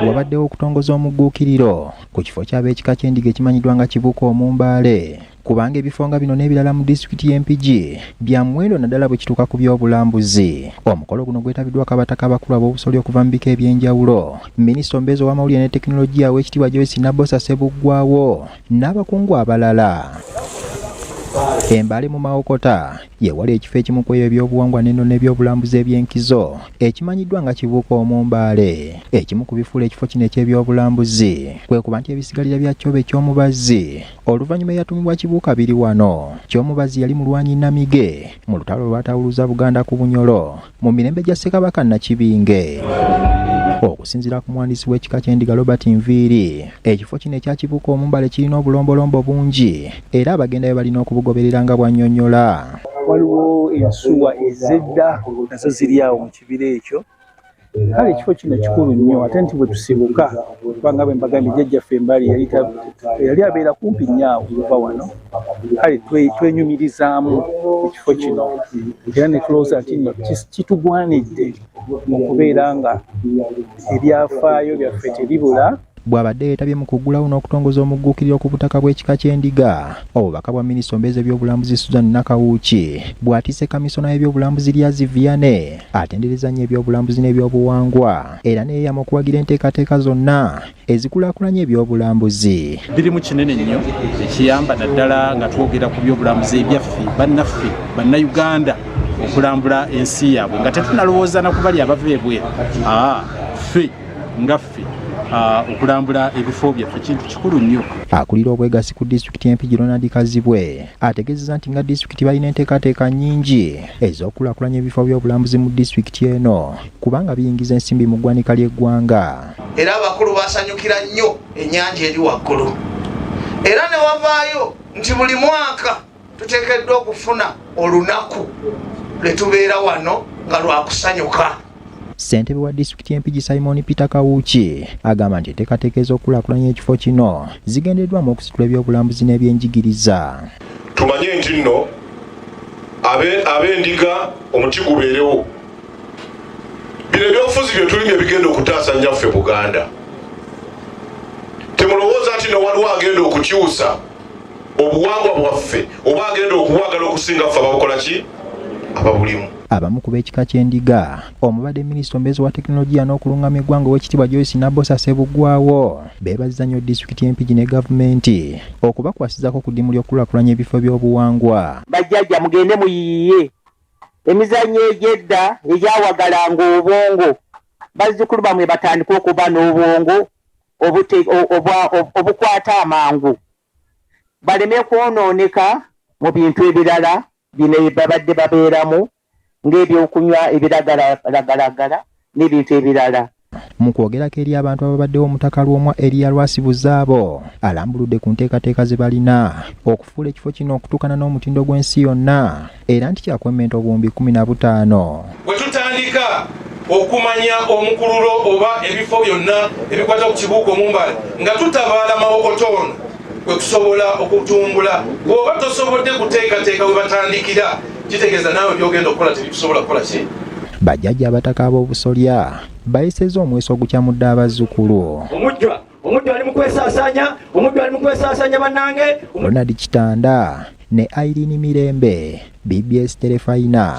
wabaddewo okutongoza omugguukiriro ku kifo ky'ab'ekika ky'endiga ekimanyiddwa nga Kibuuka Omumbaale kubanga ebifo nga bino n'ebirala mu disitulikiti y'Empigi bya muwendo naddala bwe kituuka ku by'obulambuzi. Omukolo guno gwetabiddwako abataka abakulu ab'obusolya okuva mu bika eby'enjawulo, minisita omubeezi ow'amawulire ne tekinologiya Oweekitiibwa Joyce Nabbosa Ssebuggwaawo n'abakungu abalala. Embale mu Mawokota yewali ekifo ekimu ku ebyobuwangwa n'ennono n'ebyobulambuzi eby'enkizo ekimanyiddwa nga Kibuuka Omumbaale. Ekimu ku bifuula ekifo kino eky'ebyobulambuzi kwe kuba nti ebisigalira bya Kyobe Kyomubazzi oluvannyuma eyatumibwa Kibuuka biri wano. Kyomubazzi yali mulwanyi Namige mu lutalo olwatawuluza Buganda ku Bunyolo mu mirembe gya Ssekabaka Nakibinge. Okusinziira ku muwandiisi w'ekika ky'endiga Robert Nviiri, ekifo kino ekya Kibuuka Omumbaale kirina obulombolombo bungi era abagendayo balina okubugoberera nga bw'annyonnyola. Waliwo ensuwa ez'edda nazo ziri awo mu kibira ekyo. Kale ekifo kino kikulu nnyo ate nti bwe tusibuka kubanga bwe mbagambye jjajjaffe Embali yali abeera kumpi nnyo awo okuva wano. Kale twenyumirizaamu ekifo kino era ne tulowooza nti kitugwanidde okubeera nga ebyafaayo byaffe tebibula. Bw'abadde yeetabye mu kuggulawo n'okutongoza omugguukiriro ku butaka bw'ekika ky'endiga, obubaka bwa minisita omubeezi ebyobulambuzi Susan Nakawuki bw'atiise kamisona y'ebyobulambuzi Lyazi Vianney atendereza nnyo ebyobulambuzi n'ebyobuwangwa era neeyama okuwagira enteekateeka zonna ezikulaakulanya ebyobulambuzi. Birimu kinene nnyo ekiyamba naddala nga twogera ku byobulambuzi ebyaffe bannaffe bannayuganda okulambula ensi yaabwe nga tetunalowooza na ku bali abava ebweru. Ffe nga ffe okulambula ebifo byaffe kintu kikulu nnyo. Akulira obwegassi ku disitulikiti y'Empigi Ronald Kazibwe ategeezezza nti nga disitulikiti balina enteekateeka nnyingi ez'okulaakulanya ebifo by'obulambuzi mu disitulikiti eno kubanga biyingiza ensimbi mu ggwanika ly'eggwanga. Era abakulu basanyukira nnyo ennyanja eri waggulu era ne wavaayo nti buli mwaka tuteekeddwa okufuna olunaku lwe tubeera wano nga lwakusanyuka. Ssentebe wa disitulikiti y'Empigi Simon Peter Kawuki agamba nti enteekateeka ez'okulaakulanya ekifo kino zigendeddwamu okusitula ebyobulambuzi n'ebyenjigiriza. Tumanye nti nno ab'endiga omuti gubeerewo. Bino ebyobufuzi bye tulina bigenda okutaasa nnyaffe Buganda. Temulowooza nti no waliwo agenda okukyusa obuwangwa bwaffe oba agenda okuwagala okusinga ffe ababukola ki ababulimu. Abamu ku b'ekika ky'endiga omubadde minisita omubeezi wa tekinologiya n'okulungamya eggwanga Oweekitiibwa Joyce Nabbosa Ssebuggwaawo beebazizza nnyo disitulikiti y'Empigi ne gavumenti okubakwasizako ku ddimu ly'okulaakulanya ebifo by'obuwangwa. Bajjajja mugende muyiiye emizannyo egy'edda egyawagalanga obwongo bazzukulu bamwe batandika okuba n'obwongo obukwata amangu baleme kwonooneka mu bintu ebirala bino babadde babeeramu ng'ebyokunywa ebiragala n'ebintu ebirala. Mu kwogerako eri abantu ababaddewo omutaka Lwomwa Eriya Lwasibuzaabo alambuludde ku nteekateeka ze balina okufuula ekifo kino okutuukana n'omutindo gw'ensi yonna era nti kyakwemmenta obuwumbi 15. Bwe tutandika okumanya omukululo oba ebifo byonna ebikwata ku Kibuuka Omumbaale nga tutabaala Mawokotono kwe tusobola okutumbula. Bw'oba tosobodde kuteekateeka we batandikira kitegeeza naawe byogenda okukola tebikusobola kukola ki. Bajjajja abataka ab'obusolya bayisezza omweso ogukyamudde abazzukulu. Omujjwa ali mu kwesaasaanya bannange. Ronald Kitanda ne Irene Mirembe, BBS Terefayina.